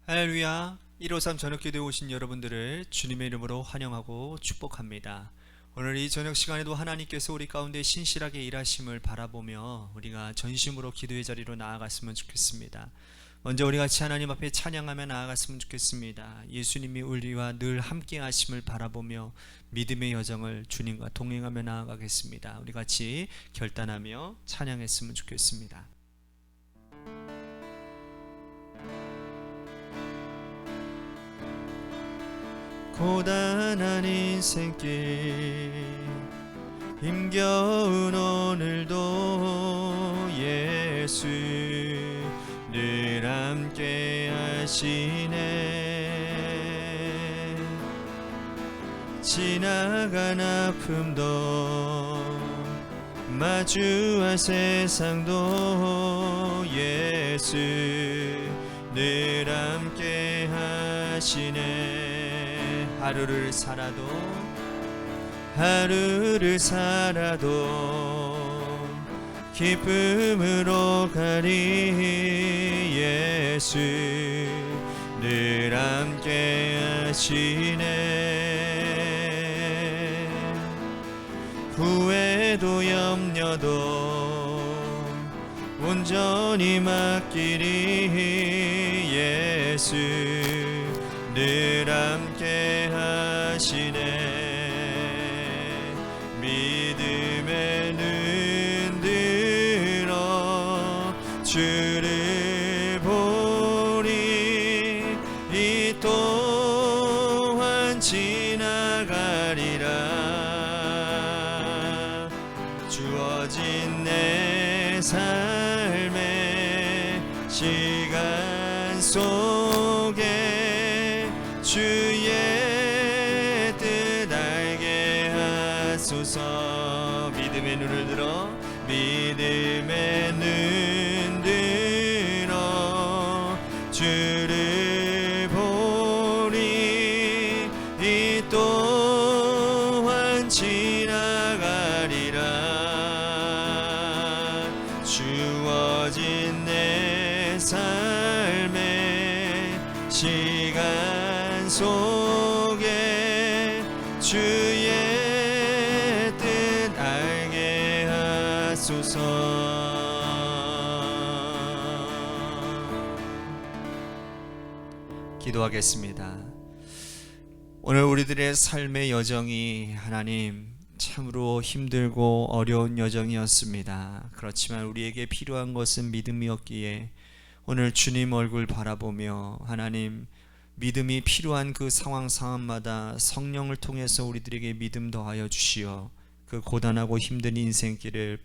할렐루야. 153 저녁기도에 오신 여러분들을 주님의 이름으로 환영하고 축복합니다. 오늘 이 저녁 시간에도 하나님께서 우리 가운데 신실하게 일하심을 바라보며 우리가 전심으로 기도의 자리로 나아갔으면 좋겠습니다. 먼저 우리 같이 하나님 앞에 찬양하며 나아갔으면 좋겠습니다. 예수님이 우리와 늘 함께 하심을 바라보며 믿음의 여정을 주님과 동행하며 나아가겠습니다. 우리 같이 결단하며 찬양했으면 좋겠습니다. 고단한 인생길 힘겨운 오늘도 예수 늘 함께 하시네. 지나간 아픔도 마주할 세상도 예수 늘 함께 하시네. 하루를 살아도 기쁨으로 가리 예수 늘 함께 하시네. 후회도 염려도 온전히 맡기리 예수 늘 함께 하시네. 믿음의 눈 들어 주를 보리. 이 또한 지나가리라. 주어진 내 삶의 시간 속에 주의 뜻 알게 하소서. 믿음의 눈을 들어 믿음의 눈 들어 주를 보리. 이 또한 지나가리라. 주어진 내 삶의 시간 속에 주의 뜻 알게 하소서. 기도하겠습니다. 오늘 우리들의 삶의 여정이 하나님 참으로 힘들고 어려운 여정이었습니다. 그렇지만 우리에게 필요한 것은 믿음이었기에 오늘 주님 얼굴 바라보며 하나님 믿음이 필요한 그 상황마다 성령을 통해서 우리들에게 믿음 더하여 주시어 그 고단하고 힘든 인생길을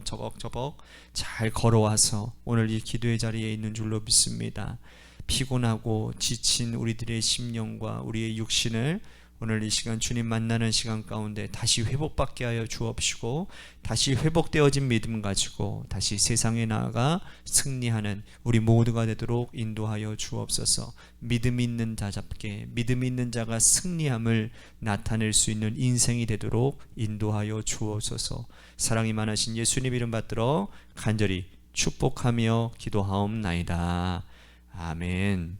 저벅저벅 잘 걸어와서 오늘 이 기도의 자리에 있는 줄로 믿습니다. 피곤하고 지친 우리들의 심령과 우리의 육신을 오늘 이 시간 주님 만나는 시간 가운데 다시 회복받게 하여 주옵시고, 다시 회복되어진 믿음 가지고 다시 세상에 나아가 승리하는 우리 모두가 되도록 인도하여 주옵소서. 믿음 있는 자답게 믿음 있는 자가 승리함을 나타낼 수 있는 인생이 되도록 인도하여 주옵소서. 사랑이 많으신 예수님 이름 받들어 간절히 축복하며 기도하옵나이다. 아멘.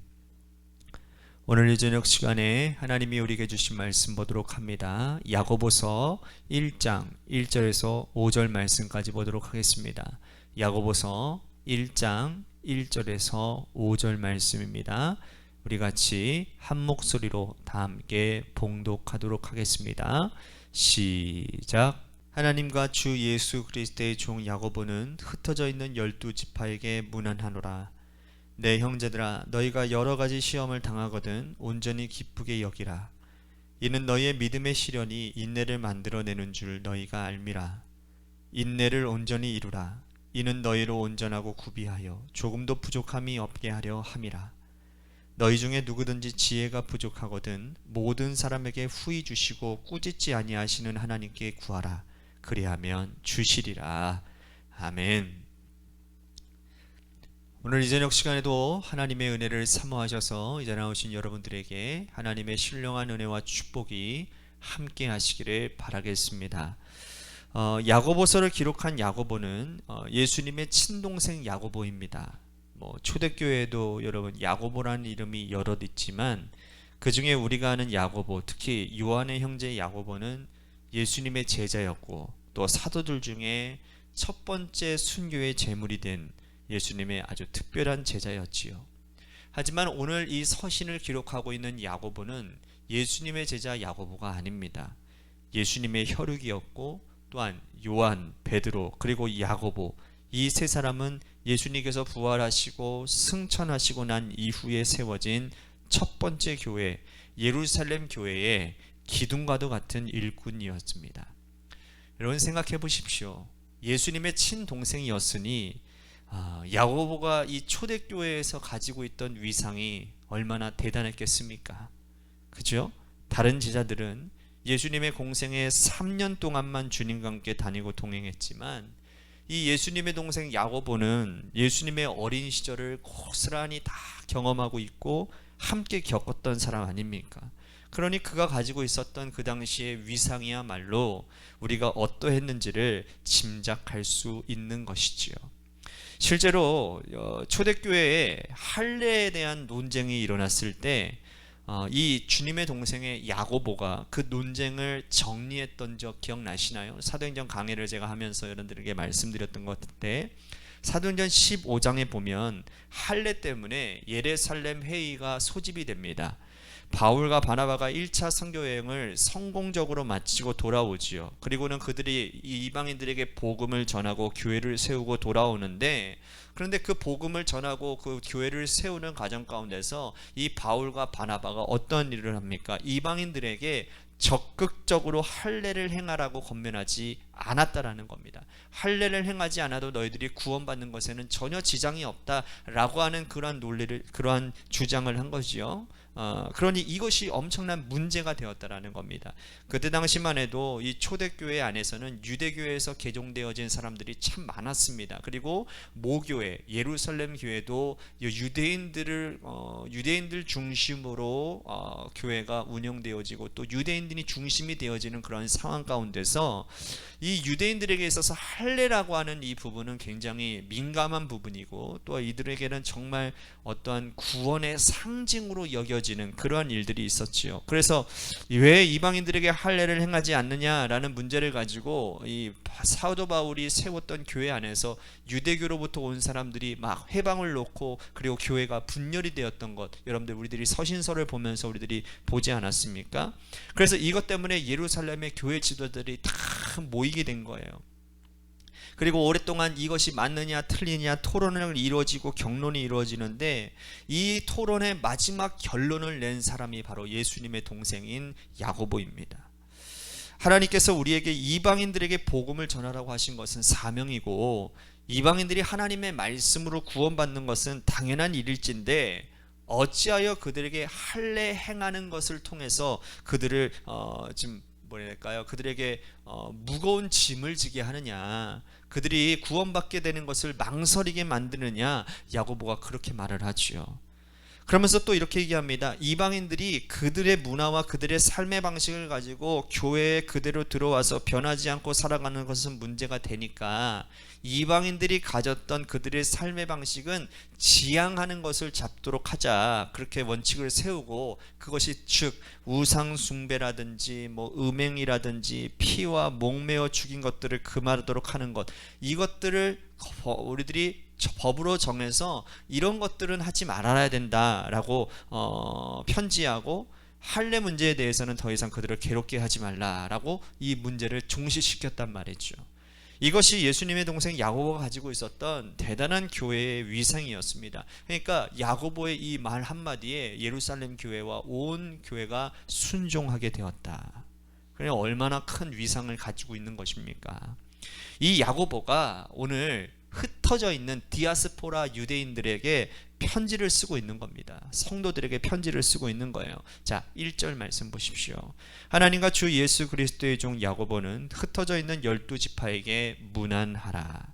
오늘 이 저녁 시간에 하나님이 우리에게 주신 말씀 보도록 합니다. 야고보서 1장 1절에서 5절 말씀까지 보도록 하겠습니다. 야고보서 1장 1절에서 5절 말씀입니다. 우리 같이 한 목소리로 다 함께 봉독하도록 하겠습니다. 시작. 하나님과 주 예수 그리스도의 종 야고보는 흩어져 있는 12지파에게 문안하노라. 내 형제들아, 너희가 여러가지 시험을 당하거든 온전히 기쁘게 여기라. 이는 너희의 믿음의 시련이 인내를 만들어내는 줄 너희가 알미라. 인내를 온전히 이루라. 이는 너희로 온전하고 구비하여 조금도 부족함이 없게 하려 함이라. 너희 중에 누구든지 지혜가 부족하거든 모든 사람에게 후히 주시고 꾸짖지 아니하시는 하나님께 구하라. 그리하면 주시리라. 아멘. 오늘 이 저녁 시간에도 하나님의 은혜를 사모하셔서 이제 나오신 여러분들에게 하나님의 신령한 은혜와 축복이 함께 하시기를 바라겠습니다. 야고보서를 기록한 야고보는 예수님의 친동생 야고보입니다. 초대교회에도 여러분 야고보라는 이름이 여럿 있지만 그 중에 우리가 아는 야고보, 특히 요한의 형제 야고보는 예수님의 제자였고 또 사도들 중에 첫 번째 순교의 제물이 된 예수님의 아주 특별한 제자였지요. 하지만 오늘 이 서신을 기록하고 있는 야고보는 예수님의 제자 야고보가 아닙니다. 예수님의 혈육이었고 또한 요한, 베드로 그리고 야고보, 이 세 사람은 예수님께서 부활하시고 승천하시고 난 이후에 세워진 첫 번째 교회, 예루살렘 교회의 기둥과도 같은 일꾼이었습니다. 여러분 생각해 보십시오. 예수님의 친동생이었으니 야고보가 이 초대교회에서 가지고 있던 위상이 얼마나 대단했겠습니까? 그죠? 다른 제자들은 예수님의 공생에 3년 동안만 주님과 함께 다니고 동행했지만 이 예수님의 동생 야고보는 예수님의 어린 시절을 고스란히 다 경험하고 있고 함께 겪었던 사람 아닙니까? 그러니 그가 가지고 있었던 그 당시의 위상이야말로 우리가 어떠했는지를 짐작할 수 있는 것이지요. 실제로 초대교회에 할례에 대한 논쟁이 일어났을 때 이 주님의 동생의 야고보가 그 논쟁을 정리했던 적 기억나시나요? 사도행전 강해를 제가 하면서 여러분들에게 말씀드렸던 것 같은데 사도행전 15장에 보면 할례 때문에 예루살렘 회의가 소집이 됩니다. 바울과 바나바가 1차 선교여행을 성공적으로 마치고 돌아오지요. 그리고는 그들이 이방인들에게 복음을 전하고 교회를 세우고 돌아오는데, 그런데 그 복음을 전하고 그 교회를 세우는 과정 가운데서 이 바울과 바나바가 어떤 일을 합니까? 이방인들에게 적극적으로 할례를 행하라고 권면하지 않았다라는 겁니다. 할례를 행하지 않아도 너희들이 구원받는 것에는 전혀 지장이 없다라고 하는 그러한 주장을 한 거지요. 그러니 이것이 엄청난 문제가 되었다라는 겁니다. 그때 당시만 해도 이 초대교회 안에서는 유대교회에서 개종되어진 사람들이 참 많았습니다. 그리고 모교회, 예루살렘 교회도 유대인들 중심으로 교회가 운영되어지고 또 유대인들이 중심이 되어지는 그런 상황 가운데서 이 유대인들에게 있어서 할례라고 하는 이 부분은 굉장히 민감한 부분이고 또 이들에게는 정말 어떠한 구원의 상징으로 여겨지는 그러한 일들이 있었지요. 그래서 왜 이방인들에게 할례를 행하지 않느냐라는 문제를 가지고 이 사도 바울이 세웠던 교회 안에서 유대교로부터 온 사람들이 막 회방을 놓고 그리고 교회가 분열이 되었던 것, 여러분들 우리들이 서신서를 보면서 우리들이 보지 않았습니까? 그래서 이것 때문에 예루살렘의 교회 지도자들이 다 모이게 된 거예요. 그리고 오랫동안 이것이 맞느냐 틀리냐 토론을 이루어지고 경론이 이루어지는데 이 토론의 마지막 결론을 낸 사람이 바로 예수님의 동생인 야고보입니다. 하나님께서 우리에게 이방인들에게 복음을 전하라고 하신 것은 사명이고 이방인들이 하나님의 말씀으로 구원받는 것은 당연한 일일진데 어찌하여 그들에게 할례 행하는 것을 통해서 그들을 그들에게 무거운 짐을 지게 하느냐, 그들이 구원받게 되는 것을 망설이게 만드느냐, 야고보가 그렇게 말을 하지요. 그러면서 또 이렇게 얘기합니다. 이방인들이 그들의 문화와 그들의 삶의 방식을 가지고 교회에 그대로 들어와서 변하지 않고 살아가는 것은 문제가 되니까 이방인들이 가졌던 그들의 삶의 방식은 지향하는 것을 잡도록 하자, 그렇게 원칙을 세우고 그것이 즉 우상 숭배라든지 음행이라든지 피와 목매어 죽인 것들을 금하도록 하는 것, 이것들을 우리들이 법으로 정해서 이런 것들은 하지 말아야 된다라고 편지하고 할례 문제에 대해서는 더 이상 그들을 괴롭게 하지 말라라고 이 문제를 종식시켰단 말이죠. 이것이 예수님의 동생 야고보가 가지고 있었던 대단한 교회의 위상이었습니다. 그러니까 야고보의 이 말 한마디에 예루살렘 교회와 온 교회가 순종하게 되었다. 그러니 얼마나 큰 위상을 가지고 있는 것입니까? 이 야고보가 오늘 흩어져 있는 디아스포라 유대인들에게 편지를 쓰고 있는 겁니다. 성도들에게 편지를 쓰고 있는 거예요. 자, 1절 말씀 보십시오. 하나님과 주 예수 그리스도의 종 야고보는 흩어져 있는 12지파에게 문안하라.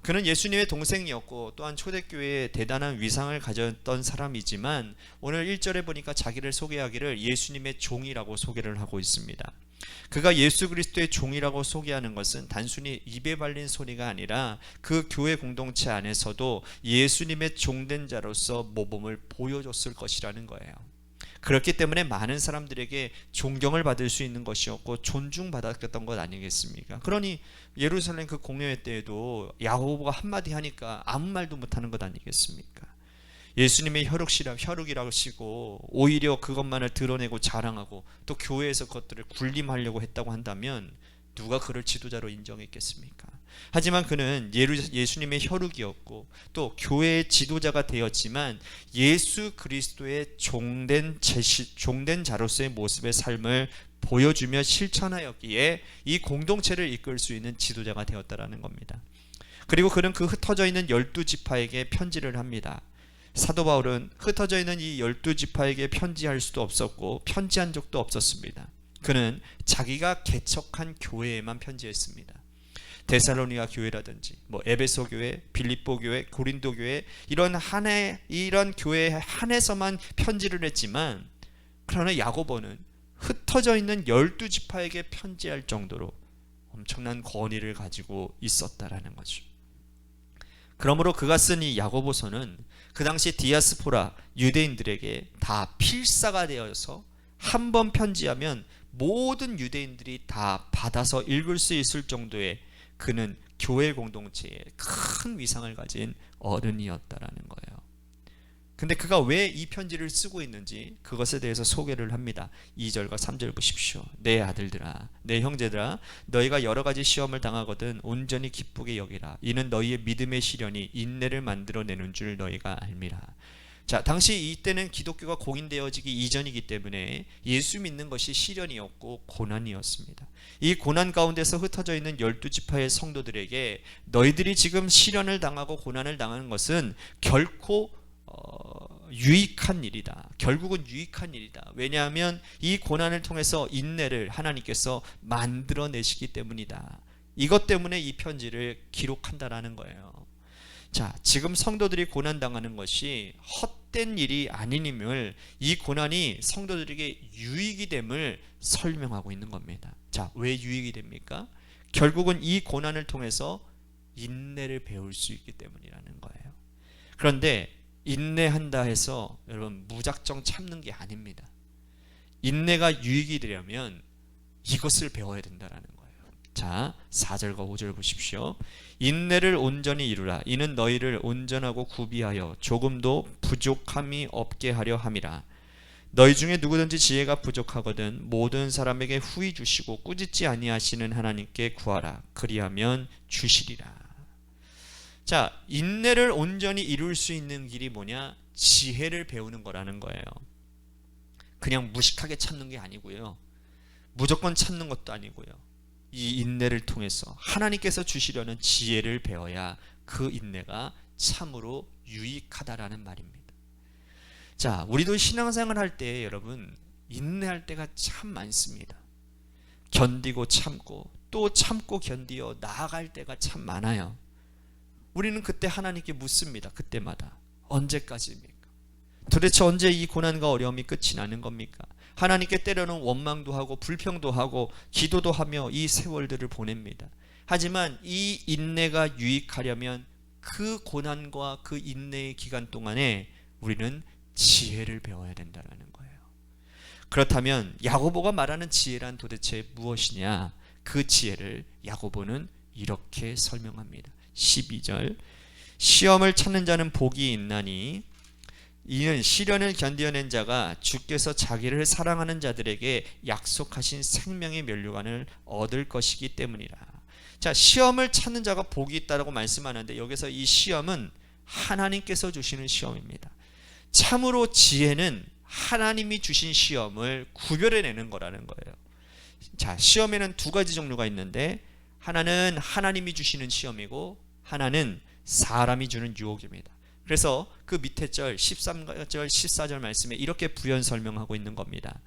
그는 예수님의 동생이었고 또한 초대교회에 대단한 위상을 가졌던 사람이지만 오늘 1절에 보니까 자기를 소개하기를 예수님의 종이라고 소개를 하고 있습니다. 그가 예수 그리스도의 종이라고 소개하는 것은 단순히 입에 발린 소리가 아니라 그 교회 공동체 안에서도 예수님의 종된 자로서 모범을 보여줬을 것이라는 거예요. 그렇기 때문에 많은 사람들에게 존경을 받을 수 있는 것이었고 존중받았던 것 아니겠습니까? 그러니 예루살렘 그 공회회 때에도 야고보가 한마디 하니까 아무 말도 못하는 것 아니겠습니까? 예수님의 혈육이라고 하시고 오히려 그것만을 드러내고 자랑하고 또 교회에서 그것들을 군림하려고 했다고 한다면 누가 그를 지도자로 인정했겠습니까? 하지만 그는 예수님의 혈육이었고 또 교회의 지도자가 되었지만 예수 그리스도의 종된 자로서의 모습의 삶을 보여주며 실천하였기에 이 공동체를 이끌 수 있는 지도자가 되었다라는 겁니다. 그리고 그는 그 흩어져 있는 12지파에게 편지를 합니다. 사도 바울은 흩어져 있는 이 12지파에게 편지할 수도 없었고 편지한 적도 없었습니다. 그는 자기가 개척한 교회에만 편지했습니다. 데살로니가 교회라든지 에베소 교회, 빌립보 교회, 고린도 교회 이런 교회에 한해서만 편지를 했지만 그러나 야고보는 흩어져 있는 12지파에게 편지할 정도로 엄청난 권위를 가지고 있었다라는 거죠. 그러므로 그가 쓴 이 야고보서는 그 당시 디아스포라 유대인들에게 다 필사가 되어서 한 번 편지하면 모든 유대인들이 다 받아서 읽을 수 있을 정도의 그는 교회 공동체에 큰 위상을 가진 어른이었다라는 거예요. 근데 그가 왜 이 편지를 쓰고 있는지 그것에 대해서 소개를 합니다. 2절과 3절 보십시오. 내 아들들아, 내 형제들아, 너희가 여러 가지 시험을 당하거든 온전히 기쁘게 여기라. 이는 너희의 믿음의 시련이 인내를 만들어내는 줄 너희가 알미라. 자, 당시 이때는 기독교가 공인되어지기 이전이기 때문에 예수 믿는 것이 시련이었고 고난이었습니다. 이 고난 가운데서 흩어져 있는 12지파의 성도들에게 너희들이 지금 시련을 당하고 고난을 당하는 것은 결코 유익한 일이다. 결국은 유익한 일이다. 왜냐하면 이 고난을 통해서 인내를 하나님께서 만들어내시기 때문이다. 이것 때문에 이 편지를 기록한다라는 거예요. 자, 지금 성도들이 고난당하는 것이 헛된 일이 아님을 이 고난이 성도들에게 유익이 됨을 설명하고 있는 겁니다. 자, 왜 유익이 됩니까? 결국은 이 고난을 통해서 인내를 배울 수 있기 때문이라는 거예요. 그런데 인내한다 해서 여러분 무작정 참는 게 아닙니다. 인내가 유익이 되려면 이것을 배워야 된다라는 거예요. 자, 4절과 5절 보십시오. 인내를 온전히 이루라. 이는 너희를 온전하고 구비하여 조금도 부족함이 없게 하려 함이라. 너희 중에 누구든지 지혜가 부족하거든 모든 사람에게 후히 주시고 꾸짖지 아니하시는 하나님께 구하라. 그리하면 주시리라. 자, 인내를 온전히 이룰 수 있는 길이 뭐냐? 지혜를 배우는 거라는 거예요. 그냥 무식하게 참는 게 아니고요. 무조건 참는 것도 아니고요. 이 인내를 통해서 하나님께서 주시려는 지혜를 배워야 그 인내가 참으로 유익하다라는 말입니다. 자, 우리도 신앙생활 할 때 여러분 인내할 때가 참 많습니다. 견디고 참고 또 참고 견디어 나아갈 때가 참 많아요. 우리는 그때 하나님께 묻습니다. 그때마다 언제까지입니까? 도대체 언제 이 고난과 어려움이 끝이 나는 겁니까? 하나님께 때로는 원망도 하고 불평도 하고 기도도 하며 이 세월들을 보냅니다. 하지만 이 인내가 유익하려면 그 고난과 그 인내의 기간 동안에 우리는 지혜를 배워야 된다는 거예요. 그렇다면 야고보가 말하는 지혜란 도대체 무엇이냐? 그 지혜를 야고보는 이렇게 설명합니다. 12절 시험을 찾는 자는 복이 있나니 이는 시련을 견디어낸 자가 주께서 자기를 사랑하는 자들에게 약속하신 생명의 면류관을 얻을 것이기 때문이라. 자, 시험을 찾는 자가 복이 있다라고 말씀하는데 여기서 이 시험은 하나님께서 주시는 시험입니다. 참으로 지혜는 하나님이 주신 시험을 구별해내는 거라는 거예요. 자, 시험에는 두 가지 종류가 있는데 하나는 하나님이 주시는 시험이고 하나는 사람이 주는 유혹입니다. 그래서 그 밑에 절 13절 14절 말씀에 이렇게 부연 설명하고 있는 겁니다.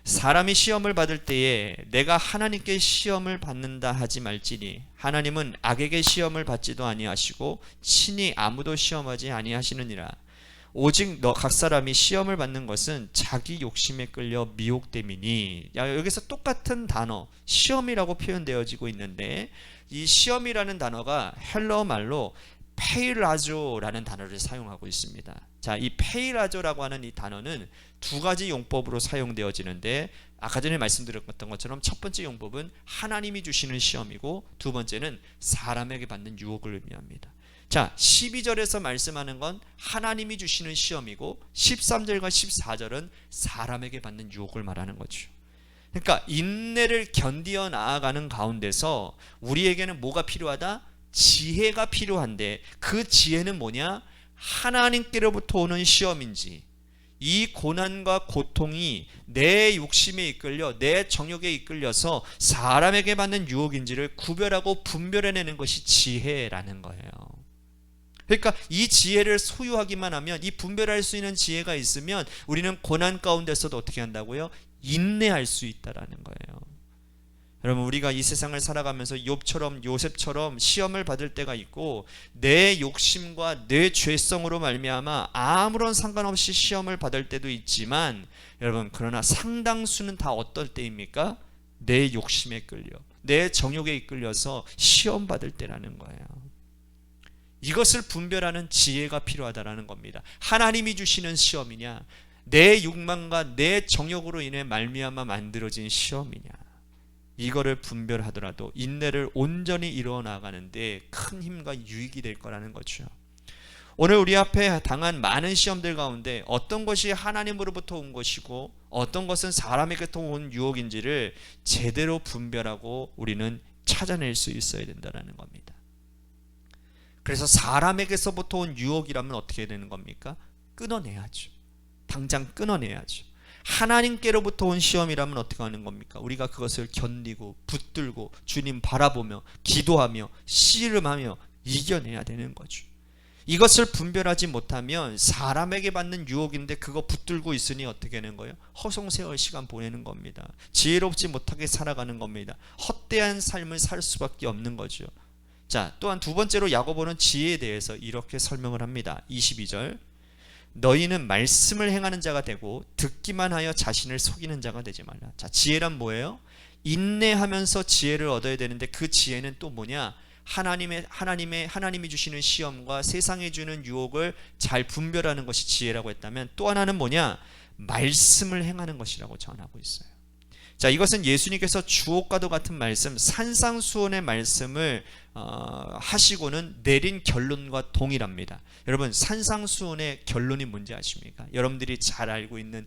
사람이 시험을 받을 때에 내가 하나님께 시험을 받는다 하지 말지니 하나님은 악에게 시험을 받지도 아니하시고 친히 아무도 시험하지 아니하시느니라. 오직 너 각 사람이 시험을 받는 것은 자기 욕심에 끌려 미혹됨이니. 여기서 똑같은 단어 시험이라고 표현되어지고 있는데, 이 시험이라는 단어가 헬러 말로 페이라조라는 단어를 사용하고 있습니다. 자, 이 페이라조라고 하는 이 단어는 두 가지 용법으로 사용되어지는데, 아까 전에 말씀드렸던 것처럼 첫 번째 용법은 하나님이 주시는 시험이고, 두 번째는 사람에게 받는 유혹을 의미합니다. 자, 12절에서 말씀하는 건 하나님이 주시는 시험이고 13절과 14절은 사람에게 받는 유혹을 말하는 거죠. 그러니까 인내를 견디어 나아가는 가운데서 우리에게는 뭐가 필요하다? 지혜가 필요한데, 그 지혜는 뭐냐? 하나님께로부터 오는 시험인지, 이 고난과 고통이 내 욕심에 이끌려 내 정욕에 이끌려서 사람에게 받는 유혹인지를 구별하고 분별해내는 것이 지혜라는 거예요. 그러니까 이 지혜를 소유하기만 하면, 이 분별할 수 있는 지혜가 있으면 우리는 고난 가운데서도 어떻게 한다고요? 인내할 수 있다라는 거예요. 여러분, 우리가 이 세상을 살아가면서 욥처럼 요셉처럼 시험을 받을 때가 있고, 내 욕심과 내 죄성으로 말미암아 아무런 상관없이 시험을 받을 때도 있지만, 여러분, 그러나 상당수는 다 어떨 때입니까? 내 욕심에 끌려 내 정욕에 이끌려서 시험 받을 때라는 거예요. 이것을 분별하는 지혜가 필요하다라는 겁니다. 하나님이 주시는 시험이냐, 내 욕망과 내 정욕으로 인해 말미암아 만들어진 시험이냐, 이거를 분별하더라도 인내를 온전히 이루어 나가는데 큰 힘과 유익이 될 거라는 거죠. 오늘 우리 앞에 당한 많은 시험들 가운데 어떤 것이 하나님으로부터 온 것이고 어떤 것은 사람에게부터 온 유혹인지를 제대로 분별하고 우리는 찾아낼 수 있어야 된다는 겁니다. 그래서 사람에게서부터 온 유혹이라면 어떻게 되는 겁니까? 끊어내야죠. 당장 끊어내야죠. 하나님께로부터 온 시험이라면 어떻게 하는 겁니까? 우리가 그것을 견디고 붙들고 주님 바라보며 기도하며 씨름하며 이겨내야 되는 거죠. 이것을 분별하지 못하면 사람에게 받는 유혹인데 그거 붙들고 있으니 어떻게 되는 거예요? 허송세월 시간 보내는 겁니다. 지혜롭지 못하게 살아가는 겁니다. 헛되한 삶을 살 수밖에 없는 거죠. 자, 또한 두 번째로 야고보는 지혜에 대해서 이렇게 설명을 합니다. 22절, 너희는 말씀을 행하는 자가 되고 듣기만 하여 자신을 속이는 자가 되지 말라. 자, 지혜란 뭐예요? 인내하면서 지혜를 얻어야 되는데, 그 지혜는 또 뭐냐? 하나님이 주시는 시험과 세상에 주는 유혹을 잘 분별하는 것이 지혜라고 했다면, 또 하나는 뭐냐? 말씀을 행하는 것이라고 전하고 있어요. 자, 이것은 예수님께서 주옥과도 같은 말씀, 산상수훈의 말씀을 하시고는 내린 결론과 동일합니다. 여러분, 산상수훈의 결론이 뭔지 아십니까? 여러분들이 잘 알고 있는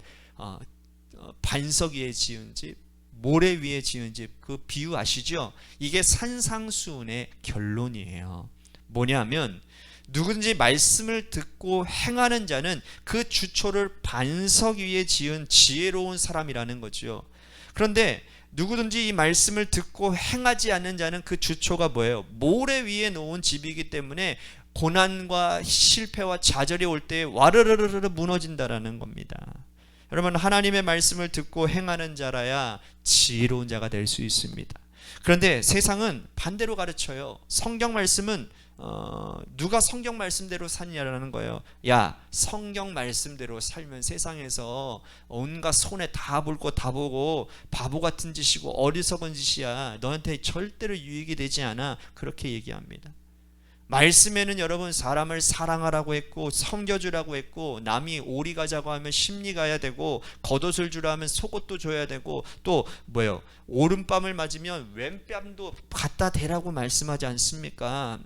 반석 위에 지은 집, 모래 위에 지은 집, 그 비유 아시죠? 이게 산상수훈의 결론이에요. 뭐냐면, 누군지 말씀을 듣고 행하는 자는 그 주초를 반석 위에 지은 지혜로운 사람이라는 거죠. 그런데 누구든지 이 말씀을 듣고 행하지 않는 자는 그 주초가 뭐예요? 모래 위에 놓은 집이기 때문에 고난과 실패와 좌절이 올 때 와르르르르 무너진다라는 겁니다. 여러분, 하나님의 말씀을 듣고 행하는 자라야 지혜로운 자가 될 수 있습니다. 그런데 세상은 반대로 가르쳐요. 성경 말씀은 누가 성경 말씀대로 사느냐라는 거예요. 야, 성경 말씀대로 살면 세상에서 온갖 손에 다 불고 다 보고 바보 같은 짓이고 어리석은 짓이야. 너한테 절대로 유익이 되지 않아. 그렇게 얘기합니다. 말씀에는 여러분, 사람을 사랑하라고 했고 섬겨주라고 했고, 남이 오리 가자고 하면 심리 가야 되고, 겉옷을 주라 하면 속옷도 줘야 되고, 또 뭐예요? 오른뺨을 맞으면 왼뺨도 갖다 대라고 말씀하지 않습니까?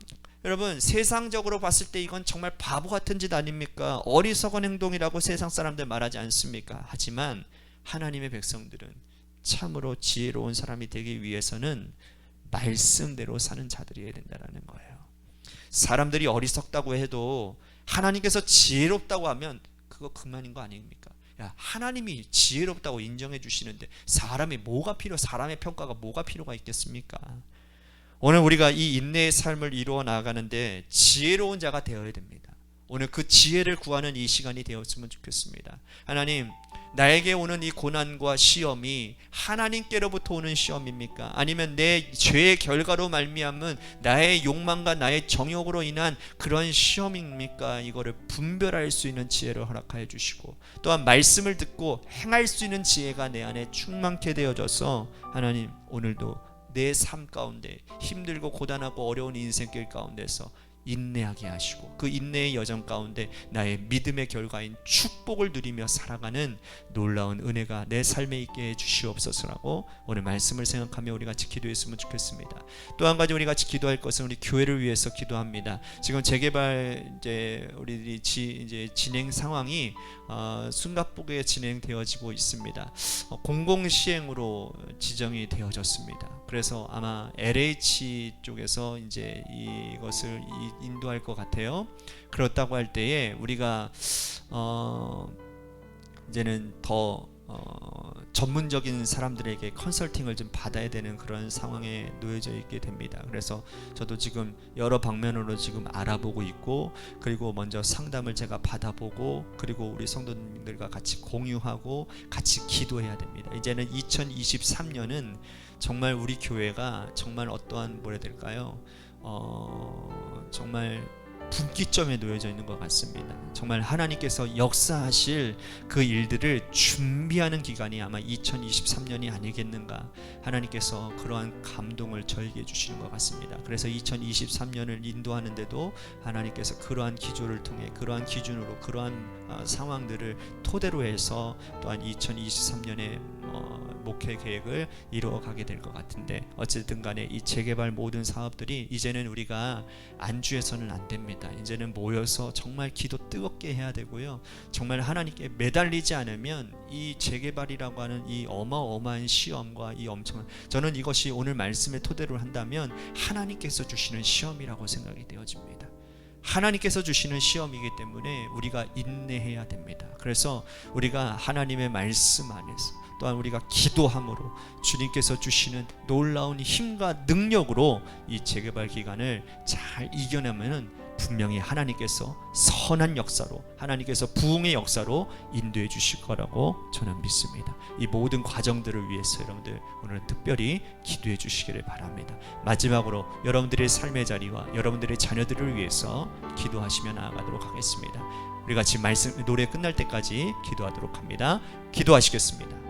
여러분, 세상적으로 봤을 때 이건 정말 바보 같은 짓 아닙니까? 어리석은 행동이라고 세상 사람들 말하지 않습니까? 하지만 하나님의 백성들은 참으로 지혜로운 사람이 되기 위해서는 말씀대로 사는 자들이어야 된다는 거예요. 사람들이 어리석다고 해도 하나님께서 지혜롭다고 하면 그거 그만인 거 아닙니까? 야, 하나님이 지혜롭다고 인정해 주시는데 사람의 평가가 뭐가 필요가 있겠습니까? 오늘 우리가 이 인내의 삶을 이루어 나가는데 지혜로운 자가 되어야 됩니다. 오늘 그 지혜를 구하는 이 시간이 되었으면 좋겠습니다. 하나님, 나에게 오는 이 고난과 시험이 하나님께로부터 오는 시험입니까? 아니면 내 죄의 결과로 말미암은 나의 욕망과 나의 정욕으로 인한 그런 시험입니까? 이거를 분별할 수 있는 지혜를 허락하여 주시고, 또한 말씀을 듣고 행할 수 있는 지혜가 내 안에 충만케 되어져서 하나님 오늘도 내 삶 가운데 힘들고 고단하고 어려운 인생길 가운데서 인내하게 하시고, 그 인내의 여정 가운데 나의 믿음의 결과인 축복을 누리며 살아가는 놀라운 은혜가 내 삶에 있게 해 주시옵소서라고 오늘 말씀을 생각하며 우리 같이 기도했으면 좋겠습니다. 또 한 가지 우리 같이 기도할 것은 우리 교회를 위해서 기도합니다. 지금 재개발 이제 우리들이 이제 진행 상황이 숨가쁘게 진행되어지고 있습니다. 공공시행으로 지정이 되어졌습니다. 그래서 아마 LH 쪽에서 이제 이것을 인도할 것 같아요. 그렇다고 할 때에 우리가 이제는 더 전문적인 사람들에게 컨설팅을 좀 받아야 되는 그런 상황에 놓여져 있게 됩니다. 그래서 저도 지금 여러 방면으로 지금 알아보고 있고, 그리고 먼저 상담을 제가 받아보고, 그리고 우리 성도님들과 같이 공유하고 같이 기도해야 됩니다. 이제는 2023년은 정말 우리 교회가 정말 어떠한 뭐라 해야 될까요? 정말 분기점에 놓여져 있는 것 같습니다. 정말 하나님께서 역사하실 그 일들을 준비하는 기간이 아마 2023년이 아니겠는가, 하나님께서 그러한 감동을 저에게 주시는 것 같습니다. 그래서 2023년을 인도하는데도 하나님께서 그러한 기조를 통해, 그러한 기준으로, 그러한 상황들을 토대로 해서 또한 2023년에 목회 계획을 이루어가게 될 것 같은데, 어쨌든 간에 이 재개발 모든 사업들이 이제는 우리가 안주해서는 안 됩니다. 이제는 모여서 정말 기도 뜨겁게 해야 되고요, 정말 하나님께 매달리지 않으면 이 재개발이라고 하는 이 어마어마한 시험과 이 엄청난, 저는 이것이 오늘 말씀의 토대로 한다면 하나님께서 주시는 시험이라고 생각이 되어집니다. 하나님께서 주시는 시험이기 때문에 우리가 인내해야 됩니다. 그래서 우리가 하나님의 말씀 안에서, 또한 우리가 기도함으로 주님께서 주시는 놀라운 힘과 능력으로 이 재개발 기간을 잘 이겨내면 분명히 하나님께서 선한 역사로, 하나님께서 부흥의 역사로 인도해 주실 거라고 저는 믿습니다. 이 모든 과정들을 위해서 여러분들 오늘 특별히 기도해 주시기를 바랍니다. 마지막으로 여러분들의 삶의 자리와 여러분들의 자녀들을 위해서 기도하시며 나아가도록 하겠습니다. 우리 같이 말씀 노래 끝날 때까지 기도하도록 합니다. 기도하시겠습니다.